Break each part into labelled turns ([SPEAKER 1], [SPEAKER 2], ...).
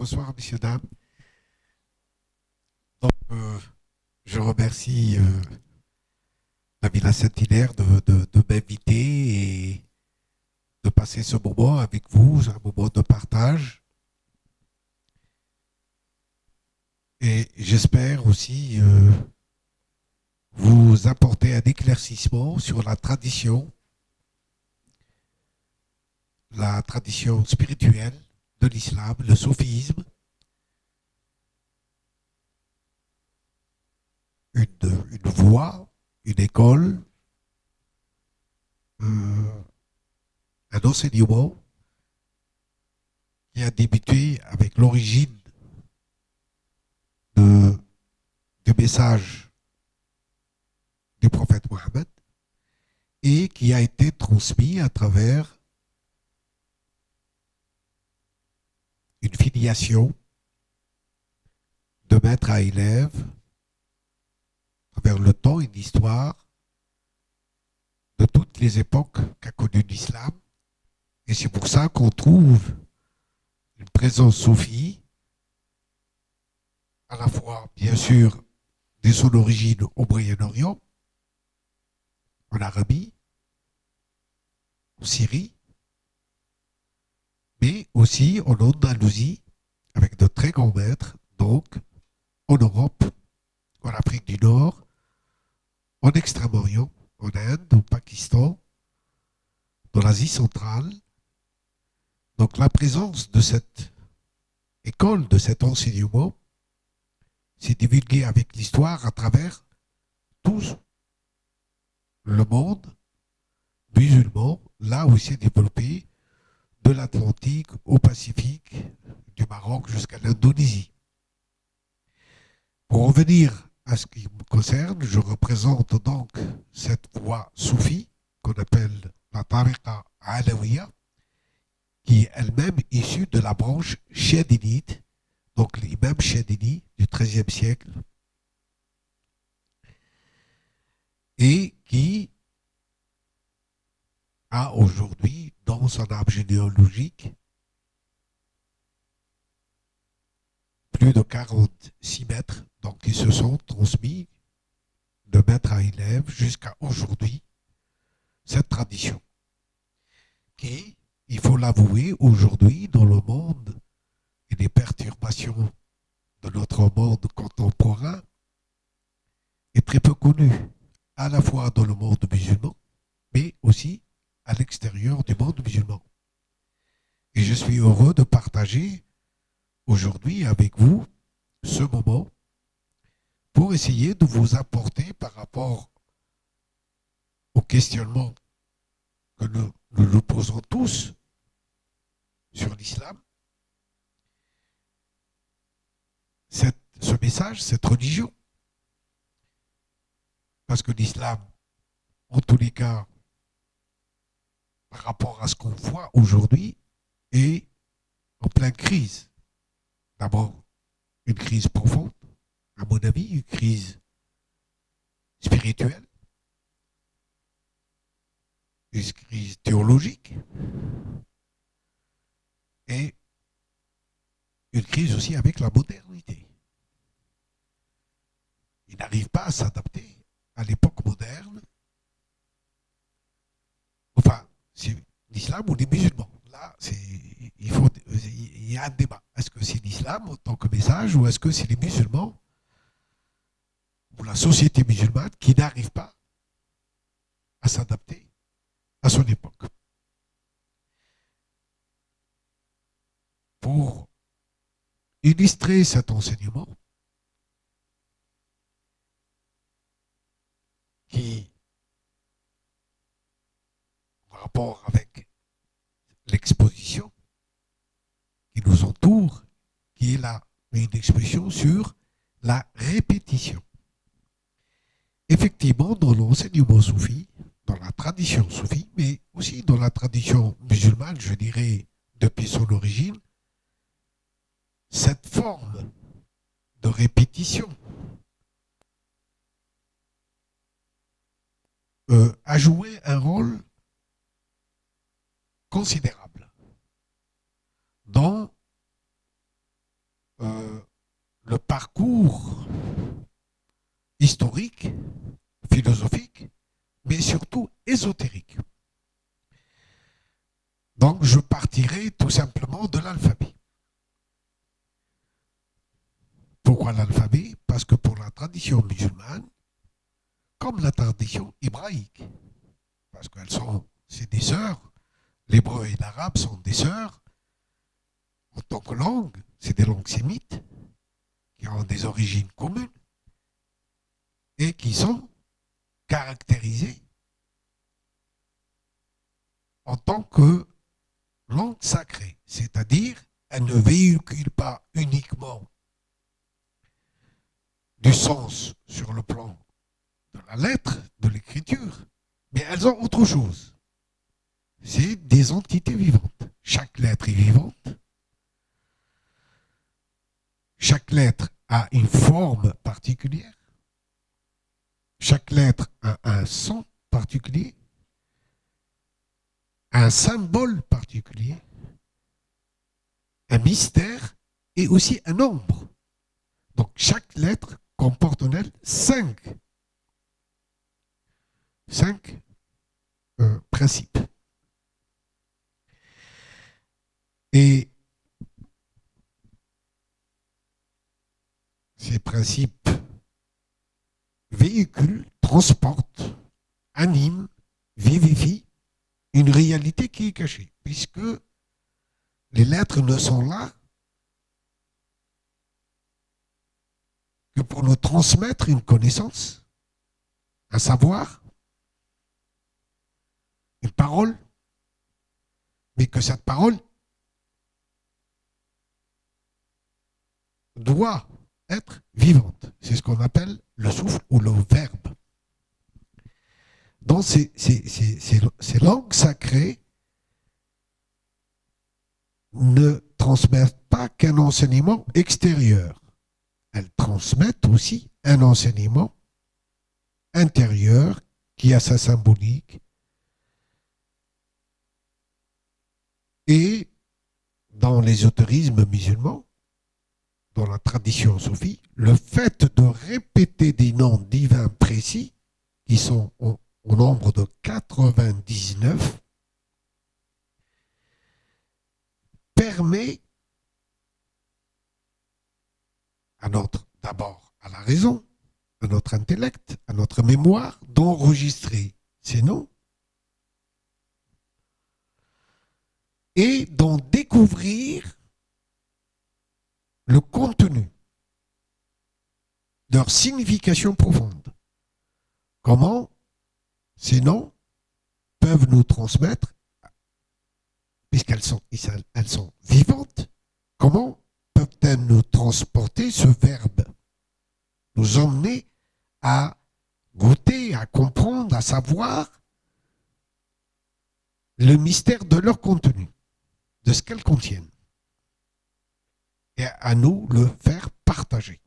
[SPEAKER 1] Bonsoir, messieurs, dames. Donc, je remercie la Villa Saint-Hilaire de m'inviter et de passer ce moment avec vous, un moment de partage. Et j'espère aussi vous apporter un éclaircissement sur la tradition spirituelle de l'islam, le soufisme, une voie, une école, euh, un enseignement qui a débuté avec l'origine de, du message du prophète Mohammed et qui a été transmis à travers une filiation de maître à élève, à travers le temps et l'histoire de toutes les époques qu'a connu l'islam. Et c'est pour ça qu'on trouve une présence soufie, à la fois, bien sûr, de son origine au Moyen-Orient, en Arabie, en Syrie, mais aussi en Andalousie, avec de très grands maîtres, donc en Europe, en Afrique du Nord, en Extrême-Orient, en Inde, au Pakistan, dans l'Asie centrale. Donc la présence de cette école, de cet enseignement, s'est divulguée avec l'histoire à travers tout le monde musulman, là où il s'est développé, de l'Atlantique au Pacifique, du Maroc jusqu'à l'Indonésie. Pour revenir à ce qui me concerne, je représente donc cette voie soufie qu'on appelle la tariqa alawiya, qui est elle-même issue de la branche chadinite, donc l'imam Chadini du XIIIe siècle, et qui a aujourd'hui, dans son arbre généalogique, plus de 46 maîtres, donc qui se sont transmis de maître à élève jusqu'à aujourd'hui, cette tradition, qui, il faut l'avouer, aujourd'hui, dans le monde et les perturbations de notre monde contemporain, est très peu connue, à la fois dans le monde musulman, mais aussi à l'extérieur du monde musulman. Et je suis heureux de partager aujourd'hui avec vous ce moment pour essayer de vous apporter par rapport au questionnement que nous posons tous sur l'islam, ce message, cette religion. Parce que l'islam, en tous les cas, par rapport à ce qu'on voit aujourd'hui, est en pleine crise. D'abord, une crise profonde, à mon avis, une crise spirituelle, une crise théologique et une crise aussi avec la modernité. Il n'arrive pas à s'adapter à l'époque moderne. Enfin, c'est l'islam ou les musulmans. Là, il y a un débat. Est-ce que c'est l'islam en tant que message ou est-ce que c'est les musulmans ou la société musulmane qui n'arrive pas à s'adapter à son époque? Pour illustrer cet enseignement qui, en rapport avec l'exposition qui nous entoure, qui est là une expression sur la répétition. Effectivement, dans l'enseignement soufi, dans la tradition soufie, mais aussi dans la tradition musulmane, je dirais, depuis son origine, cette forme de répétition a joué un rôle considérable dans parcours historique, philosophique, mais surtout ésotérique. Donc je partirai tout simplement de l'alphabet. Pourquoi l'alphabet? Parce que pour la tradition musulmane, comme la tradition hébraïque, parce qu'elles sont, c'est des sœurs, l'hébreu et l'arabe sont des sœurs, en tant que langue, c'est des langues sémites, qui ont des origines communes, et qui sont caractérisées en tant que langue sacrée, c'est-à-dire elle ne véhicule pas uniquement du sens sur le plan de la lettre, de l'écriture, mais elles ont autre chose. C'est des entités vivantes. Chaque lettre est vivante. Chaque lettre a une forme particulière. Chaque lettre a un son particulier, un symbole particulier, un mystère et aussi un nombre. Donc chaque lettre comporte en elle cinq principes. Et ces principes véhiculent, transportent, animent, vivifient une réalité qui est cachée, puisque les lettres ne sont là que pour nous transmettre une connaissance, un savoir, une parole, mais que cette parole doit être vivante. C'est ce qu'on appelle le souffle ou le verbe. Donc ces langues sacrées ne transmettent pas qu'un enseignement extérieur. Elles transmettent aussi un enseignement intérieur qui a sa symbolique. Et dans l'ésotérisme musulman, dans la tradition soufie, le fait de répéter des noms divins précis, qui sont au nombre de 99, permet à d'abord à la raison, à notre intellect, à notre mémoire, d'enregistrer ces noms et d'en découvrir le contenu, leur signification profonde. Comment ces noms peuvent nous transmettre, puisqu'elles sont vivantes, comment peuvent-elles nous transporter ce verbe, nous emmener à goûter, à comprendre, à savoir le mystère de leur contenu, de ce qu'elles contiennent, et à nous le faire partager.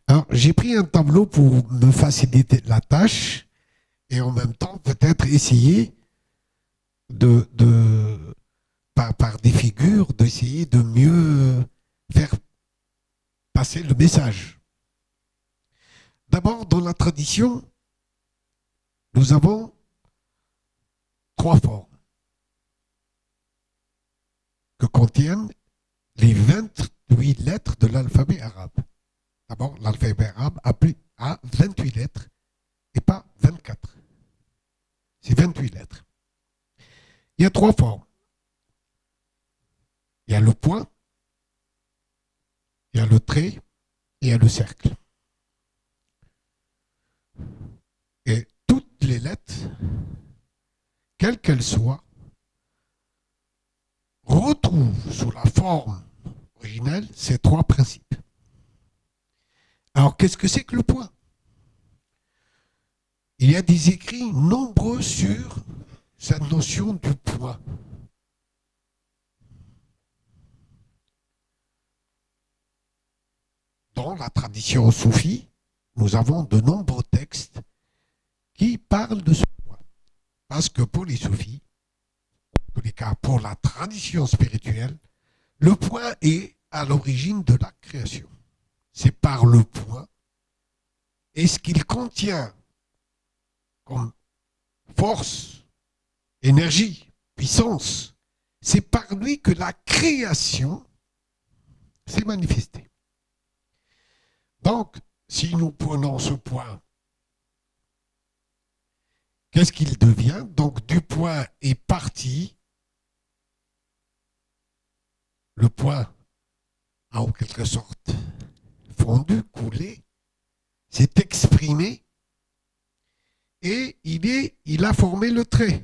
[SPEAKER 1] Alors, j'ai pris un tableau pour me faciliter la tâche et en même temps peut-être essayer par des figures, d'essayer de mieux faire passer le message. D'abord, dans la tradition, nous avons 3 formes que contiennent les 28 lettres de l'alphabet arabe. D'abord, l'alphabet arabe a 28 lettres et pas 24. C'est 28 lettres. Il y a 3 formes. Il y a le point, il y a le trait et il y a le cercle. Et toutes les lettres, quelles qu'elles soient, retrouvent sous la forme originelle ces 3 principes. Alors, qu'est-ce que c'est que le point? Il y a des écrits nombreux sur cette notion du point. Dans la tradition soufie, nous avons de nombreux textes qui parlent de ce point. Parce que pour les soufis, en tous les cas pour la tradition spirituelle, le point est à l'origine de la création. c'est par le point. Et ce qu'il contient comme force, énergie, puissance, c'est par lui que la création s'est manifestée. Donc, si nous prenons ce point, qu'est-ce qu'il devient? Donc, du point est parti, le point a en quelque sorte fondu, coulé, s'est exprimé et il a formé le trait.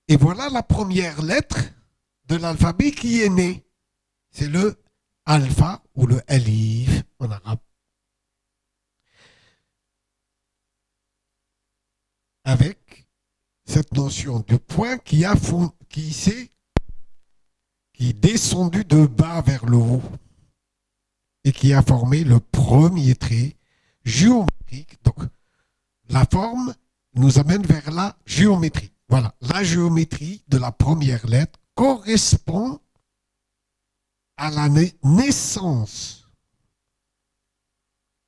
[SPEAKER 1] Et voilà la première lettre de l'alphabet qui est née. C'est le alpha ou le alif en arabe. Avec cette notion de point qui est descendu de bas vers le haut et qui a formé le premier trait géométrique. Donc, la forme nous amène vers la géométrie. Voilà, la géométrie de la première lettre correspond à la naissance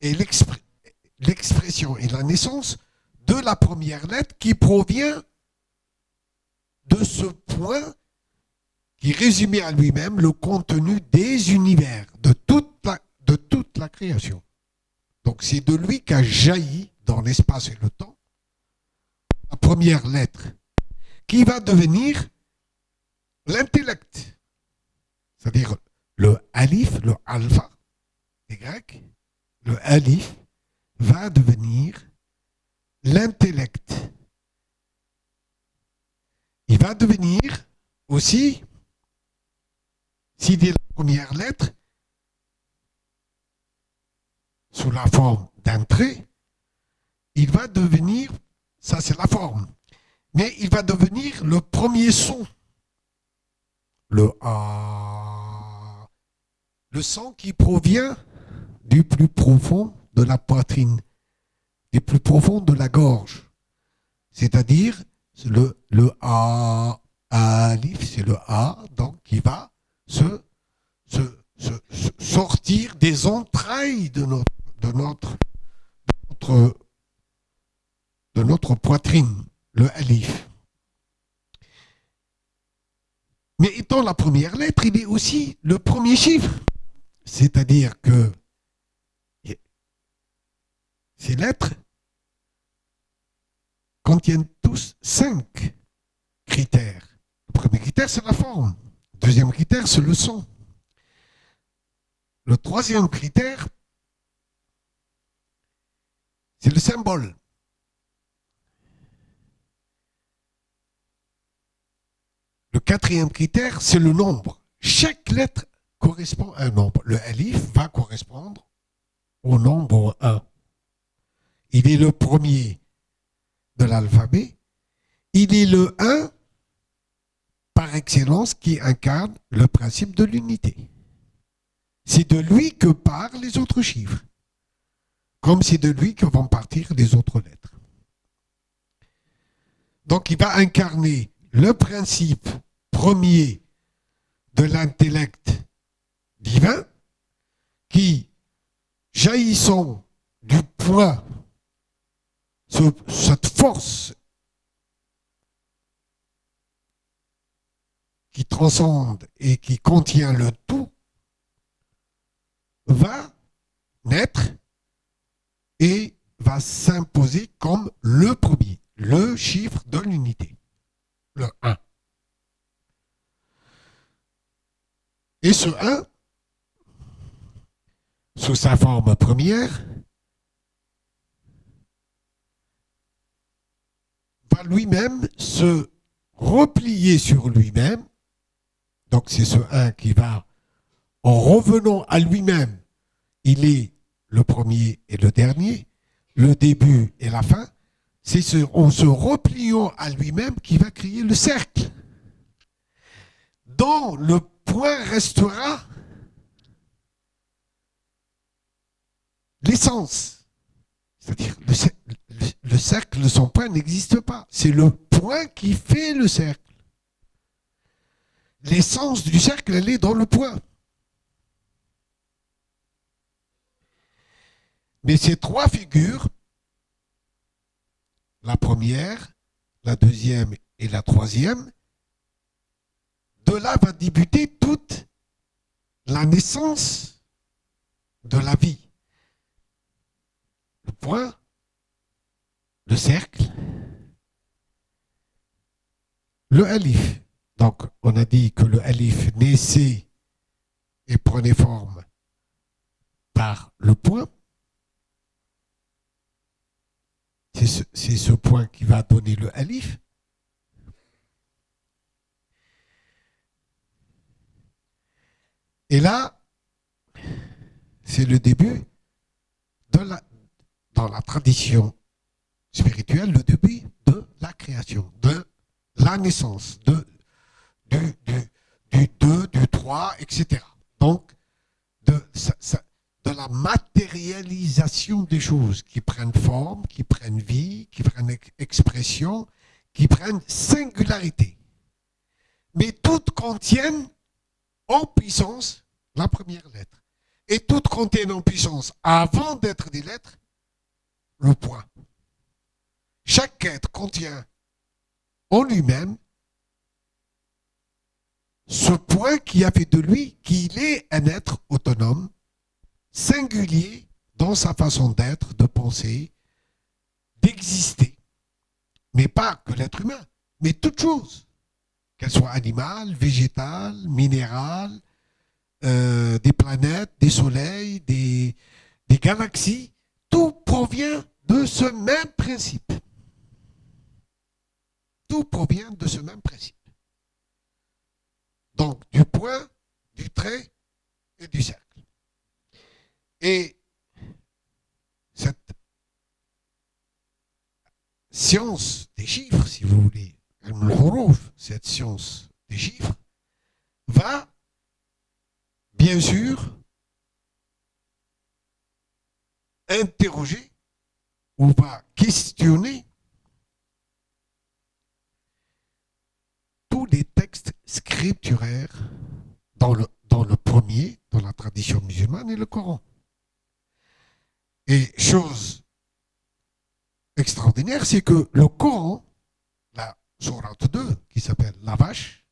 [SPEAKER 1] et l'expression et la naissance de la première lettre qui provient de ce point qui résumait à lui-même le contenu des univers, de toute la création. Donc c'est de lui qu'a jailli dans l'espace et le temps la première lettre qui va devenir l'intellect. C'est-à-dire le alif, le alpha, les Grecs, le alif va devenir l'intellect. Il va devenir aussi, s'il est la première lettre, sous la forme d'un trait, il va devenir, ça c'est la forme, mais il va devenir le premier son. Le A, le son qui provient du plus profond de la poitrine, du plus profond de la gorge. C'est-à-dire, le A, alif, c'est le A, donc qui va se sortir des entrailles de notre poitrine, le alif. Mais étant la première lettre, il est aussi le premier chiffre. C'est-à-dire que ces lettres contiennent tous 5 critères. Le premier critère, c'est la forme. Le deuxième critère, c'est le son. Le troisième critère, c'est le symbole. Le quatrième critère, c'est le nombre. Chaque lettre correspond à un nombre. Le alif va correspondre au nombre 1. Il est le premier de l'alphabet. Il est le 1 par excellence qui incarne le principe de l'unité. C'est de lui que partent les autres chiffres, comme c'est de lui que vont partir les autres lettres. Donc il va incarner le principe premier de l'intellect divin qui, jaillissant du point, cette force qui transcende et qui contient le tout, va naître et va s'imposer comme le premier, le chiffre de l'unité, le 1. Et ce 1, sous sa forme première, va lui-même se replier sur lui-même. Donc c'est ce 1 qui va, en revenant à lui-même, il est le premier et le dernier, le début et la fin. C'est en se repliant à lui-même qu'il va créer le cercle, dont le point restera l'essence. C'est-à-dire, le cercle, son point n'existe pas. C'est le point qui fait le cercle. L'essence du cercle, elle est dans le point. Mais ces trois figures, la première, la deuxième et la troisième, de là va débuter toute la naissance de la vie. Le point, le cercle, le alif. Donc, on a dit que le alif naissait et prenait forme par le point. C'est ce point qui va donner le alif. Et là, c'est le début dans la tradition spirituelle, le début de la création, de la naissance, du 2, du 3, etc. Donc, de la matérialisation des choses qui prennent forme, qui prennent vie, qui prennent expression, qui prennent singularité. Mais toutes contiennent en puissance la première lettre. Et toutes contiennent en puissance, avant d'être des lettres, le point. Chaque être contient en lui-même ce point qui a fait de lui qu'il est un être autonome, singulier dans sa façon d'être, de penser, d'exister. Mais pas que l'être humain, mais toute chose, qu'elle soit animale, végétale, minérale, des planètes, des soleils, des galaxies, tout provient de ce même principe. Tout provient de ce même principe. Donc, du point, du trait et du cercle. Et cette science des chiffres, si vous voulez, cette science des chiffres, va, bien sûr, interroger ou va questionner tous les textes scripturaires dans le premier, dans la tradition musulmane et le Coran. Et chose extraordinaire, c'est que le Coran, la sourate 2, qui s'appelle la vache,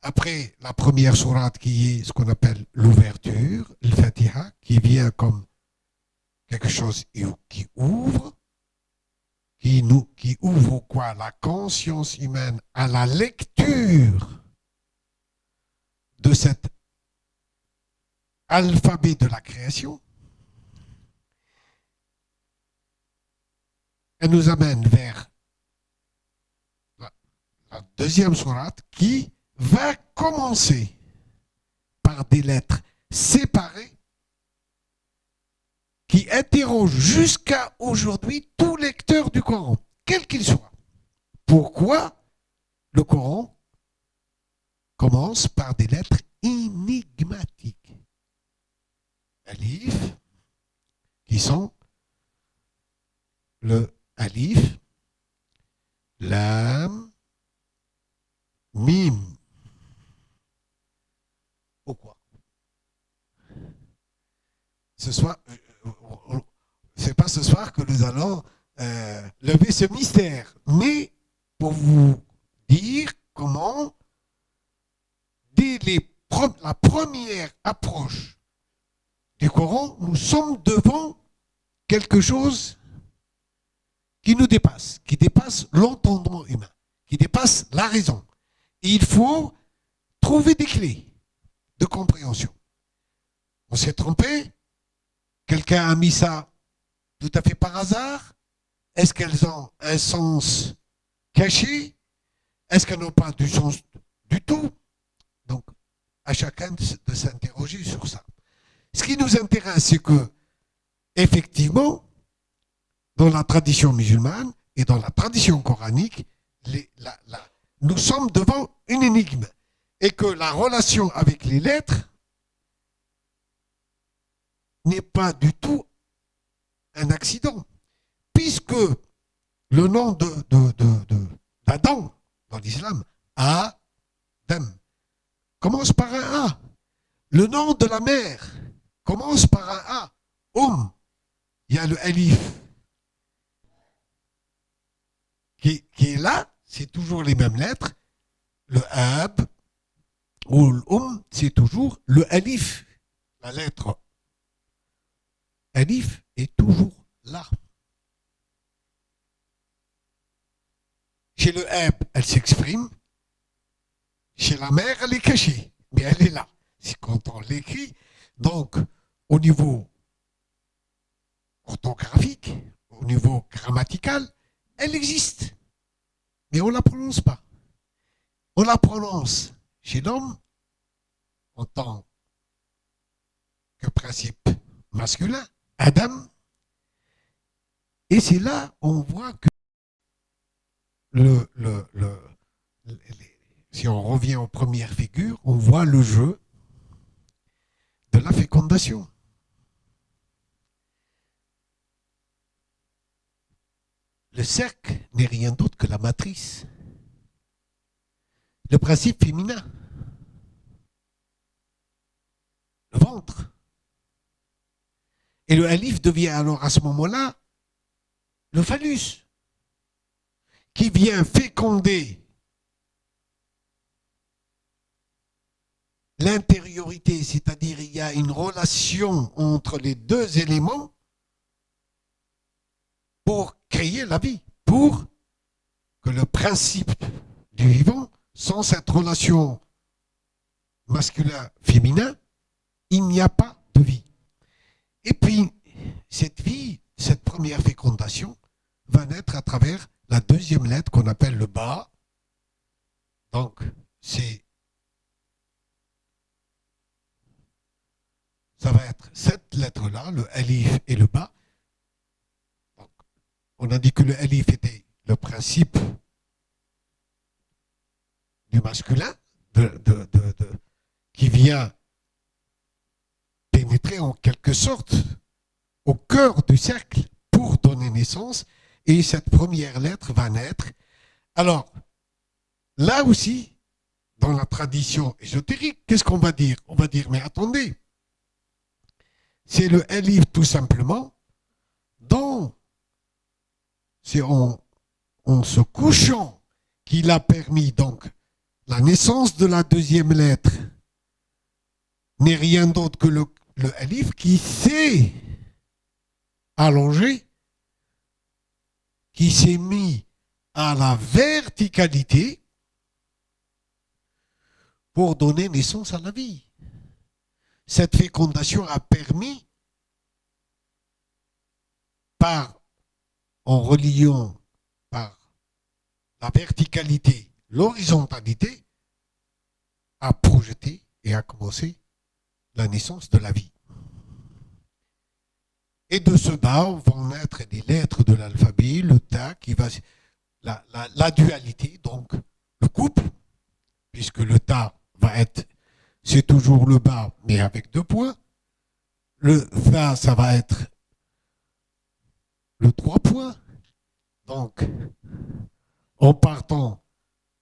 [SPEAKER 1] après la première sourate qui est ce qu'on appelle l'ouverture, le Fatiha, qui vient comme quelque chose qui ouvre, qui ouvre quoi? La conscience humaine à la lecture de cet alphabet de la création. Elle nous amène vers la deuxième sourate qui va commencer par des lettres séparées qui interrogent jusqu'à aujourd'hui tout lecteur du Coran, quel qu'il soit. Pourquoi le Coran commence par des lettres énigmatiques? Alif, qui sont le alif, lam, mim. Pourquoi? Ce soir, c'est pas ce soir que nous allons lever ce mystère, mais pour vous dire comment, dès la première approche du Coran, nous sommes devant quelque chose qui nous dépasse, qui dépasse l'entendement humain, qui dépasse la raison. Et il faut trouver des clés de compréhension. On s'est trompé? Quelqu'un a mis ça tout à fait par hasard? Est-ce qu'elles ont un sens caché? Est-ce qu'elles n'ont pas du sens du tout? Donc, à chacun de s'interroger sur ça. Ce qui nous intéresse, c'est que, effectivement, dans la tradition musulmane et dans la tradition coranique, nous sommes devant une énigme. Et que la relation avec les lettres n'est pas du tout un accident. Puisque le nom d'Adam dans l'islam, Adam, commence par un A. Le nom de la mère commence par un A. il y a le alif qui est là, c'est toujours les mêmes lettres. Le ab ou le c'est toujours le alif. La lettre alif est toujours là. Chez le ab, elle s'exprime. Chez la mère, elle est cachée, mais elle est là. C'est quand on l'écrit. Donc, au niveau orthographique, au niveau grammatical, elle existe. Mais on ne la prononce pas. On la prononce chez l'homme en tant que principe masculin, Adam. Et c'est là on voit que si on revient aux premières figures, on voit le jeu de la fécondation. Le cercle n'est rien d'autre que la matrice. Le principe féminin. Le ventre. Et le alif devient alors à ce moment-là le phallus, qui vient féconder l'intériorité, c'est-à-dire il y a une relation entre les deux éléments pour créer la vie, pour que le principe du vivant, sans cette relation masculin-féminin, il n'y a pas de vie. Et puis, cette vie, cette première fécondation, va naître à travers la deuxième lettre qu'on appelle le ba. Donc, ça va être cette lettre-là, le alif et le ba. Donc, on a dit que le alif était le principe du masculin qui vient pénétrer en quelque sorte au cœur du cercle pour donner naissance, et cette première lettre va naître. Alors, là aussi, dans la tradition ésotérique, qu'est-ce qu'on va dire? On va dire, mais attendez, c'est le alif tout simplement, dont c'est en se couchant qu'il a permis donc la naissance de la deuxième lettre, n'est rien d'autre que le alif qui s'est allongé, qui s'est mis à la verticalité pour donner naissance à la vie. Cette fécondation a permis, en reliant par la verticalité, l'horizontalité, à projeter et à commencer la naissance de la vie. Et de ce bas vont naître les lettres de l'alphabet, le ta qui va la dualité, donc le couple, puisque le ta va être, c'est toujours le bas, mais avec 2 points. Le tha, ça va être le 3 points. Donc, en partant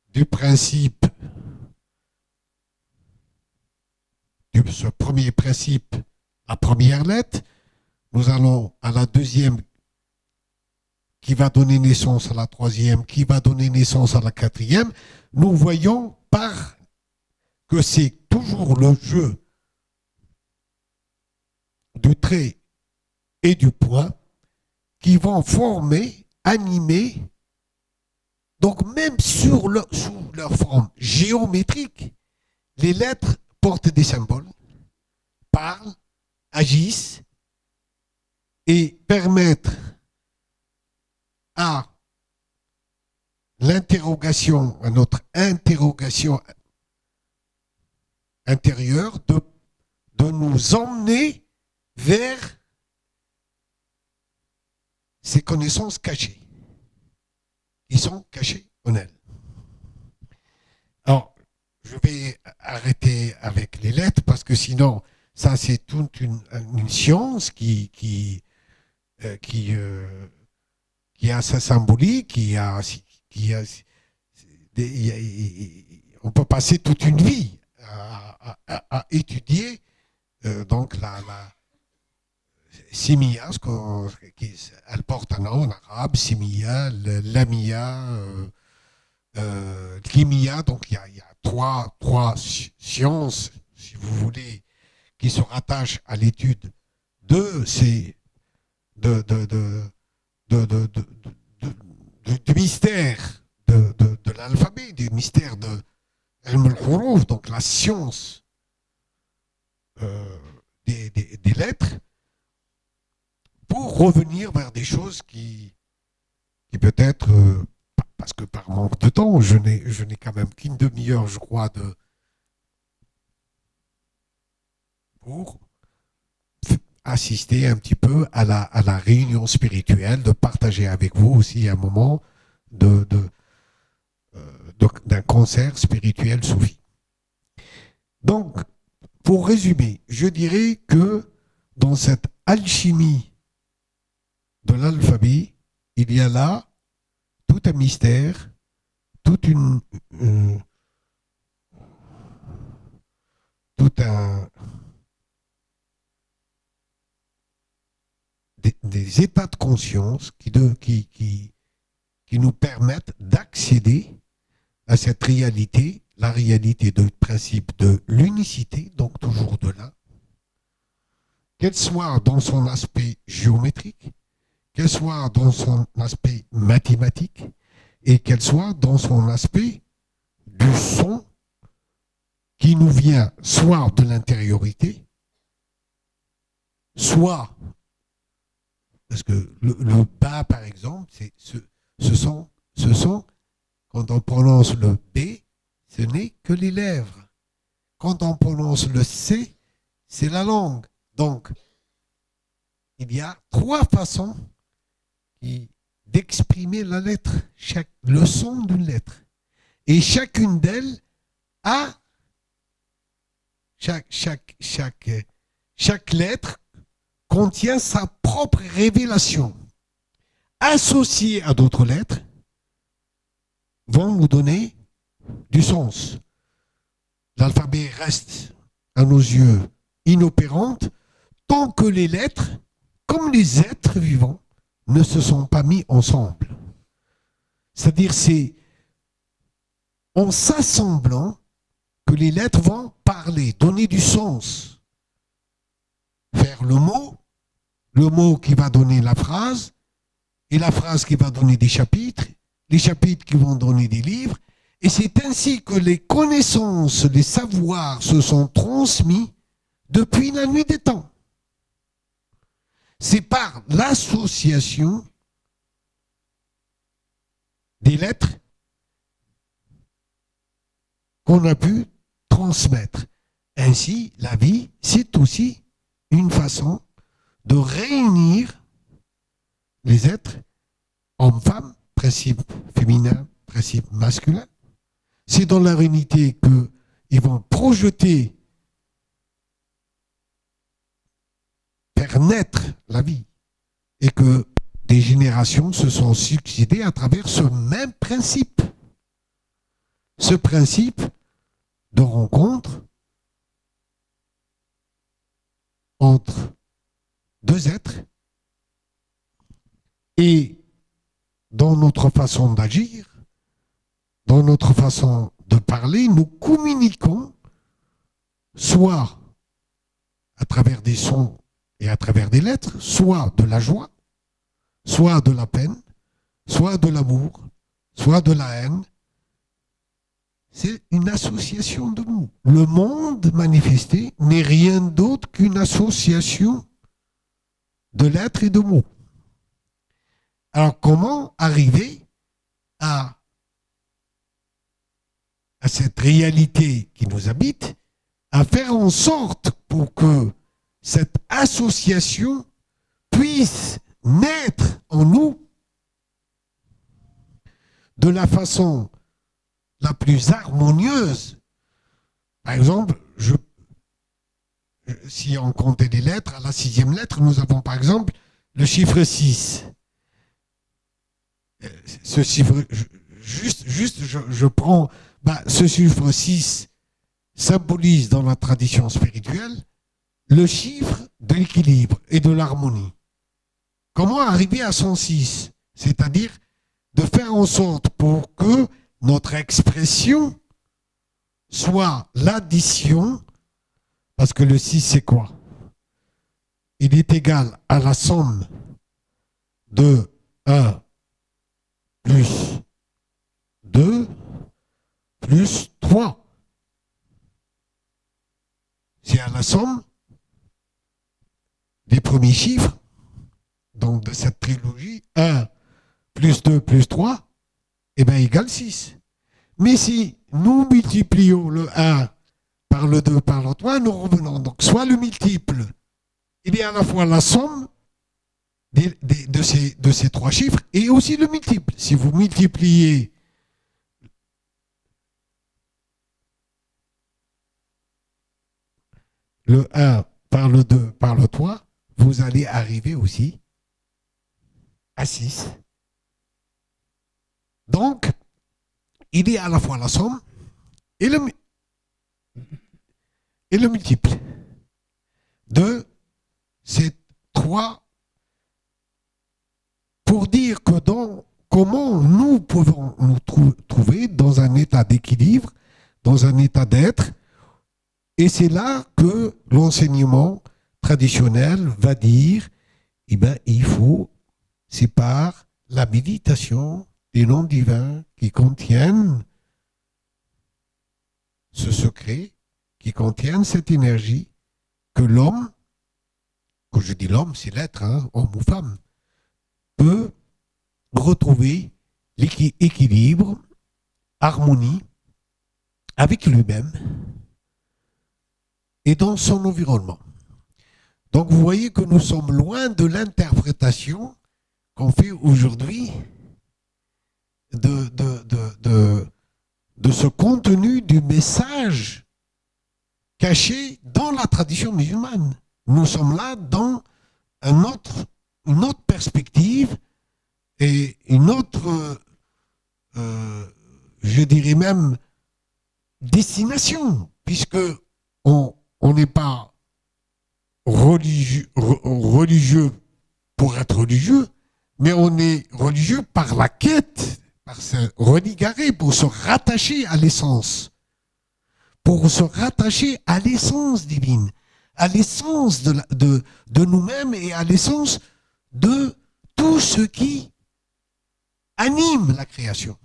[SPEAKER 1] du principe, de ce premier principe, la première lettre, nous allons à la deuxième qui va donner naissance à la troisième, qui va donner naissance à la quatrième. Nous voyons que c'est toujours le jeu du trait et du point qui vont former, animer, donc même sous leur forme géométrique, les lettres portent des symboles, parlent, agissent et permettent à l'interrogation, à notre interrogation intérieure de nous emmener vers ces connaissances cachées. Ils sont cachés en elles. Alors, je vais arrêter avec les lettres parce que sinon, ça c'est toute une science qui a sa symbolique, on peut passer toute une vie à étudier donc Simia, elle porte un nom en arabe, Simia, Lamia, Limia. Donc il y a trois sciences, si vous voulez, qui se rattachent à l'étude de ces du mystère de l'alphabet, du mystère de Ilm al-Huruf, donc la science des lettres, pour revenir vers des choses qui peut-être, parce que par manque de temps, je n'ai quand même qu'une demi-heure, je crois, pour assister un petit peu à la réunion spirituelle, de partager avec vous aussi un moment d'un concert spirituel soufi. Donc, pour résumer, je dirais que dans cette alchimie de l'alphabet, il y a là tout un mystère, toute une, tout un des états de conscience qui nous permettent d'accéder à cette réalité, la réalité du principe de l'unicité, donc toujours de là, qu'elle soit dans son aspect géométrique, qu'elle soit dans son aspect mathématique, et qu'elle soit dans son aspect du son qui nous vient soit de l'intériorité, soit, parce que le bas, par exemple, ce sont, quand on prononce le B, ce n'est que les lèvres. Quand on prononce le C, c'est la langue. Donc, il y a trois façons d'exprimer la lettre, le son d'une lettre. Et chacune d'elles a, chaque lettre contient sa propre révélation. Associée à d'autres lettres, vont nous donner du sens. L'alphabet reste, à nos yeux, inopérante tant que les lettres, comme les êtres vivants, ne se sont pas mis ensemble. C'est-à-dire, c'est en s'assemblant que les lettres vont parler, donner du sens, faire le mot qui va donner la phrase, et la phrase qui va donner des chapitres, les chapitres qui vont donner des livres, et c'est ainsi que les connaissances, les savoirs se sont transmis depuis la nuit des temps. C'est par l'association des lettres qu'on a pu transmettre. Ainsi, la vie, c'est aussi une façon de réunir les êtres, hommes-femmes, principe féminin, principe masculin. C'est dans leur unité qu'ils vont projeter, faire naître la vie. Et que des générations se sont succédées à travers ce même principe. Ce principe de rencontre entre deux êtres, et dans notre façon d'agir, dans notre façon de parler, nous communiquons soit à travers des sons et à travers des lettres, soit de la joie, soit de la peine, soit de l'amour, soit de la haine. C'est une association de mots. Le monde manifesté n'est rien d'autre qu'une association de lettres et de mots. Alors, comment arriver à cette réalité qui nous habite, à faire en sorte pour que cette association puisse naître en nous de la façon la plus harmonieuse. Par exemple, si on comptait les lettres, à la 6e lettre, nous avons par exemple le chiffre 6. Ce chiffre, je prends, ce chiffre 6 symbolise dans la tradition spirituelle le chiffre de l'équilibre et de l'harmonie. Comment arriver à 106? C'est-à-dire de faire en sorte pour que notre expression soit l'addition, parce que le 6 c'est quoi? Il est égal à la somme de 1 plus 2 plus 3. C'est à la somme des premiers chiffres, donc de cette trilogie, 1 plus 2 plus 3, eh bien égale 6. Mais si nous multiplions le 1 par le 2 par le 3, nous revenons. Donc soit le multiple, il est à la fois la somme de ces trois chiffres et aussi le multiple. Si vous multipliez le 1 par le 2 par le 3, vous allez arriver aussi à 6. Donc, il est à la fois la somme et le multiple de ces trois, pour dire que comment nous pouvons nous trouver dans un état d'équilibre, dans un état d'être. Et c'est là que l'enseignement traditionnel va dire, eh ben, c'est par la méditation des noms divins qui contiennent ce secret, qui contiennent cette énergie, que l'homme, quand je dis l'homme, c'est l'être, hein, homme ou femme, peut retrouver l'équilibre, harmonie avec lui-même et dans son environnement. Donc vous voyez que nous sommes loin de l'interprétation qu'on fait aujourd'hui de ce contenu du message caché dans la tradition musulmane. Nous sommes là dans une autre perspective et une autre, je dirais même, destination, puisque on n'est pas religieux pour être religieux, mais on est religieux par la quête, par se religarer, pour se rattacher à l'essence, pour se rattacher à l'essence divine, à l'essence de nous-mêmes et à l'essence de tout ce qui anime la création.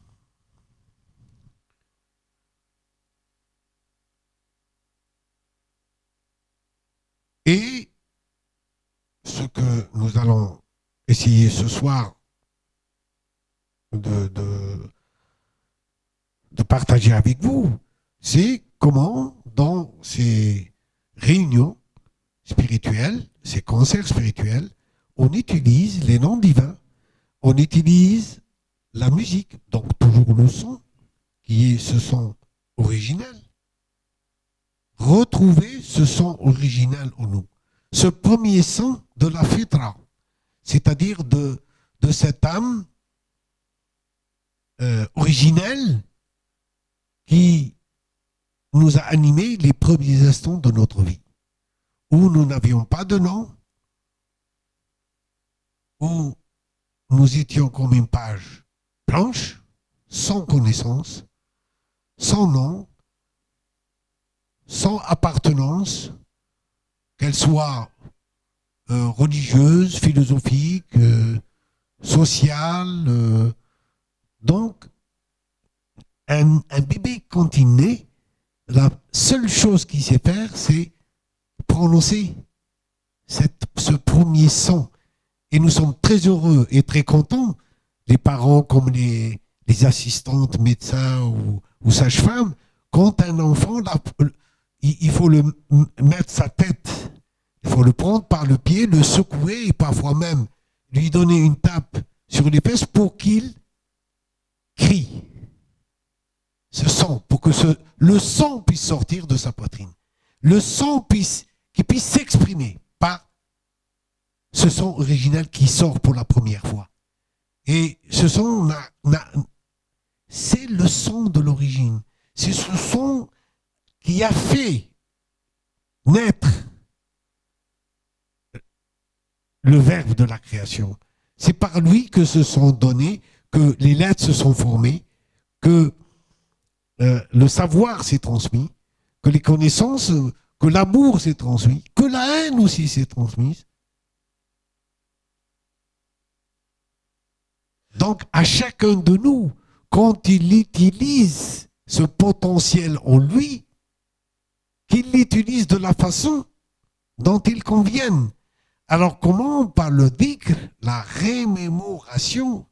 [SPEAKER 1] Et ce que nous allons essayer ce soir de partager avec vous, c'est comment, dans ces réunions spirituelles, ces concerts spirituels, on utilise les noms divins, on utilise la musique, donc toujours le son, qui est ce son originel. Retrouver ce son original en nous. Ce premier son de la fitra, c'est-à-dire de cette âme originelle qui nous a animés les premiers instants de notre vie, où nous n'avions pas de nom, où nous étions comme une page blanche, sans connaissance, sans nom, sans appartenance, qu'elle soit religieuse, philosophique, sociale. Donc, un bébé, quand il naît, la seule chose qu'il sait faire, c'est prononcer ce premier son. Et nous sommes très heureux et très contents, les parents comme les assistantes, médecins ou sages-femmes, quand un enfant, il faut le mettre sa tête, il faut le prendre par le pied, le secouer et parfois même lui donner une tape sur les fesses pour qu'il crie ce son, pour que le son puisse sortir de sa poitrine. Le son qu'il puisse s'exprimer par ce son original qui sort pour la première fois. Et ce son, c'est le son de l'origine. C'est ce son qui a fait naître le verbe de la création. C'est par lui que se sont donnés, que les lettres se sont formées, que le savoir s'est transmis, que les connaissances, que l'amour s'est transmis, que la haine aussi s'est transmise. Donc, à chacun de nous, quand il utilise ce potentiel en lui, qu'il l'utilise de la façon dont il convienne. Alors, comment par le dhikr, la remémoration,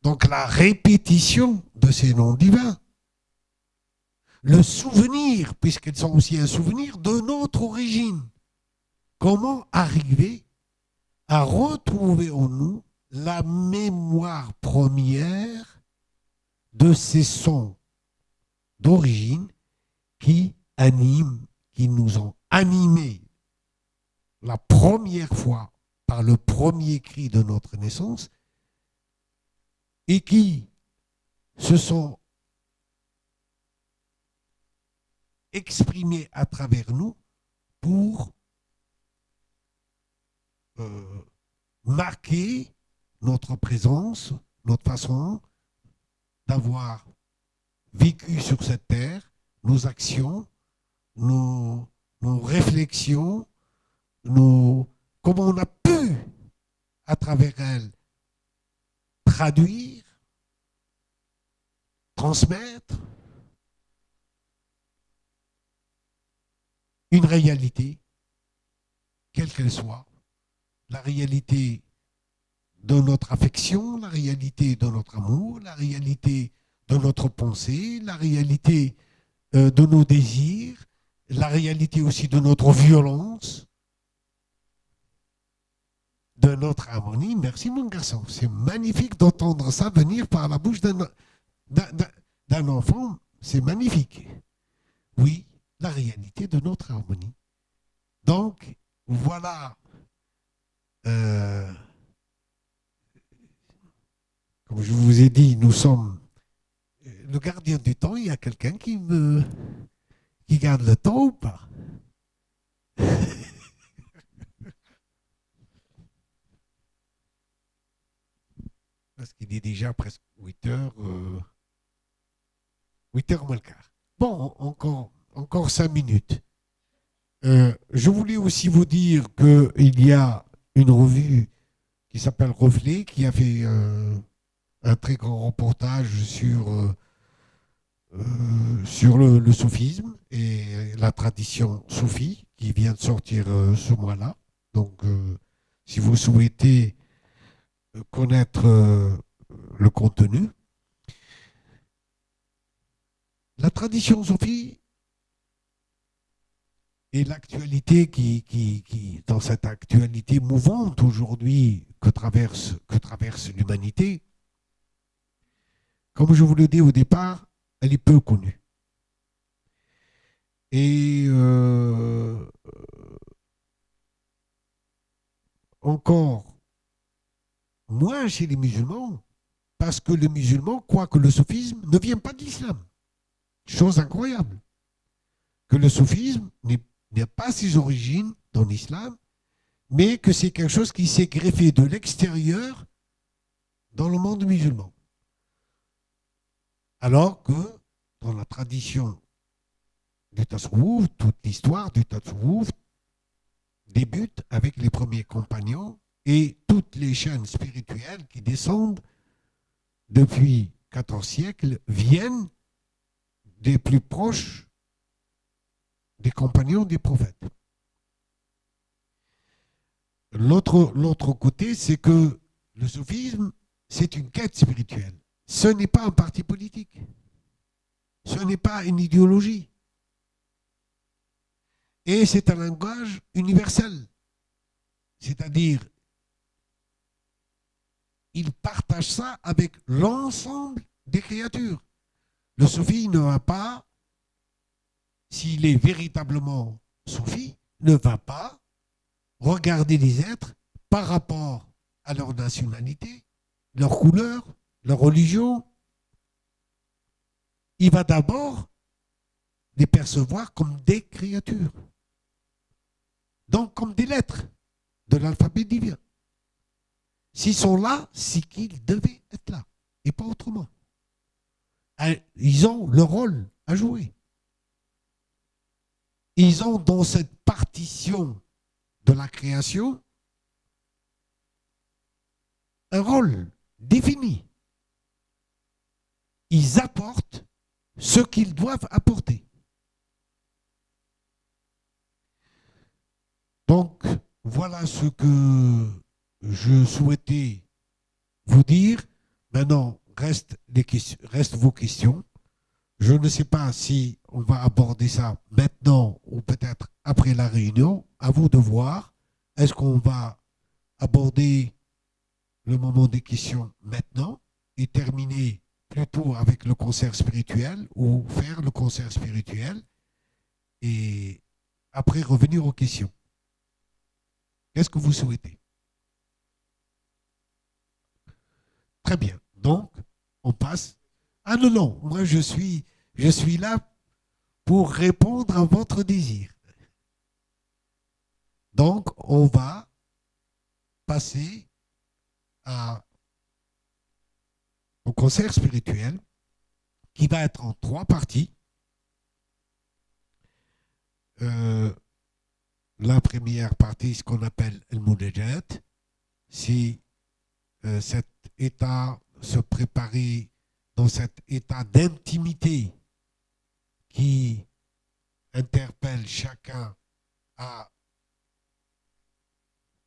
[SPEAKER 1] donc la répétition de ces noms divins, le souvenir, puisqu'ils sont aussi un souvenir de notre origine. Comment arriver à retrouver en nous la mémoire première de ces sons d'origine qui animent, qui nous ont animés la première fois par le premier cri de notre naissance et qui se sont exprimés à travers nous pour marquer notre présence, notre façon d'avoir vécu sur cette terre, nos actions, nos réflexions, comment on a pu, à travers elles, traduire, transmettre une réalité, quelle qu'elle soit, la réalité de notre affection, la réalité de notre amour, la réalité de notre pensée, la réalité de nos désirs, la réalité aussi de notre violence, de notre harmonie. Merci mon garçon, c'est magnifique d'entendre ça venir par la bouche d'un enfant, c'est magnifique. Oui, la réalité de notre harmonie. Donc, voilà, comme je vous ai dit, nous sommes le gardien du temps. Il y a quelqu'un qui garde le temps ou pas? Parce qu'il est déjà presque 8 heures, 8 heures moins le quart. Bon, encore 5 minutes. Je voulais aussi vous dire qu'il y a une revue qui s'appelle Reflet, qui a fait un très grand reportage sur le soufisme et la tradition soufie, qui vient de sortir ce mois-là. Donc, si vous souhaitez connaître le contenu, la tradition soufie et l'actualité dans cette actualité mouvante aujourd'hui que traverse l'humanité, comme je vous le dis au départ, elle est peu connue. Et encore moins chez les musulmans, parce que les musulmans croient que le soufisme ne vient pas de l'islam. Chose incroyable. Que le soufisme n'a pas ses origines dans l'islam, mais que c'est quelque chose qui s'est greffé de l'extérieur dans le monde musulman. Alors que dans la tradition du tasawwuf, toute l'histoire du tasawwuf débute avec les premiers compagnons et toutes les chaînes spirituelles qui descendent depuis 14 siècles viennent des plus proches des compagnons des prophètes. L'autre côté, c'est que le soufisme, c'est une quête spirituelle. Ce n'est pas un parti politique. Ce n'est pas une idéologie. Et c'est un langage universel. C'est-à-dire, il partage ça avec l'ensemble des créatures. Le soufi ne va pas, s'il est véritablement soufi, ne va pas regarder les êtres par rapport à leur nationalité, leur couleur, leur religion. Il va d'abord les percevoir comme des créatures. Donc comme des lettres de l'alphabet divin. S'ils sont là, c'est qu'ils devaient être là, et pas autrement. Ils ont leur rôle à jouer. Ils ont dans cette partition de la création un rôle défini. Ils apportent ce qu'ils doivent apporter. Donc, voilà ce que je souhaitais vous dire. Maintenant, restent vos questions. Je ne sais pas si on va aborder ça maintenant ou peut-être après la réunion. À vous de voir. Est-ce qu'on va aborder le moment des questions maintenant et terminer plutôt avec le concert spirituel ou faire le concert spirituel et après revenir aux questions? Qu'est-ce que vous souhaitez? Très bien. Donc, on passe. Ah non, non, moi je suis là pour répondre à votre désir. Donc, on va passer au concert spirituel qui va être en 3 parties. La première partie, ce qu'on appelle le Moudejat, c'est cet état, se préparer dans cet état d'intimité qui interpelle chacun à...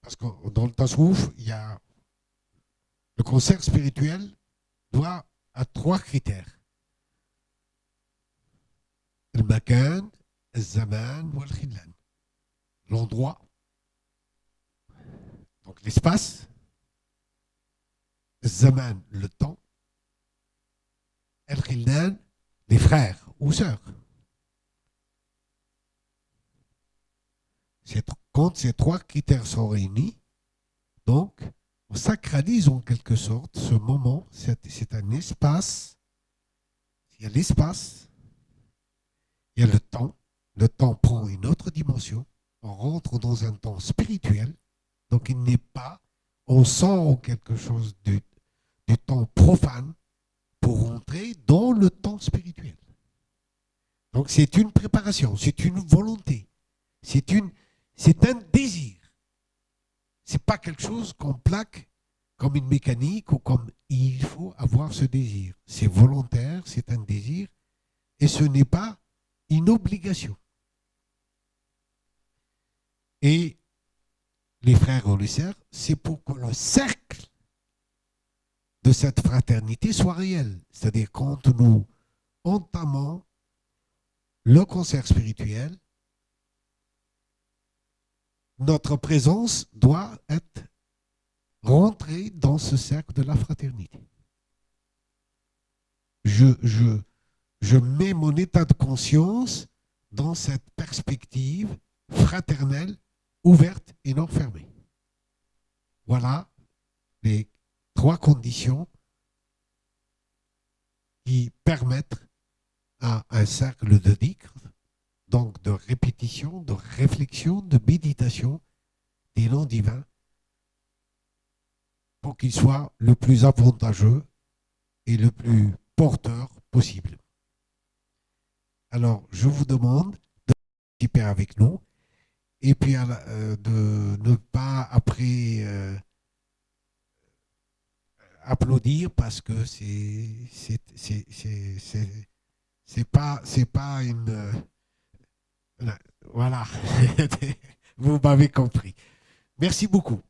[SPEAKER 1] Parce que dans le Tassouf, il y a le concert spirituel doit à 3 critères. Le makan, le zaman ou le khillan. L'endroit, donc l'espace, le zaman, le temps, et le khillan, les frères ou sœurs. Quand ces 3 critères sont réunis, donc on sacralise en quelque sorte ce moment. C'est un espace. Il y a l'espace, il y a le temps. Le temps prend une autre dimension. On rentre dans un temps spirituel. Donc il n'est pas, on sent quelque chose du temps profane pour rentrer dans le temps spirituel. Donc c'est une préparation, c'est une volonté, c'est un désir. C'est pas quelque chose qu'on plaque comme une mécanique ou comme il faut avoir ce désir. C'est volontaire, c'est un désir et ce n'est pas une obligation. Et les frères ou les sœurs, c'est pour que le cercle de cette fraternité soit réel. C'est-à-dire quand nous entamons le concert spirituel, notre présence doit être rentrée dans ce cercle de la fraternité. Je mets mon état de conscience dans cette perspective fraternelle, ouverte et non fermée. Voilà les 3 conditions qui permettent à un cercle de dhikr, donc de répétition, de réflexion, de méditation des noms divins, pour qu'il soit le plus avantageux et le plus porteur possible. Alors, je vous demande de participer avec nous et puis de ne pas après applaudir parce que c'est pas une voilà. Vous m'avez compris. Merci beaucoup.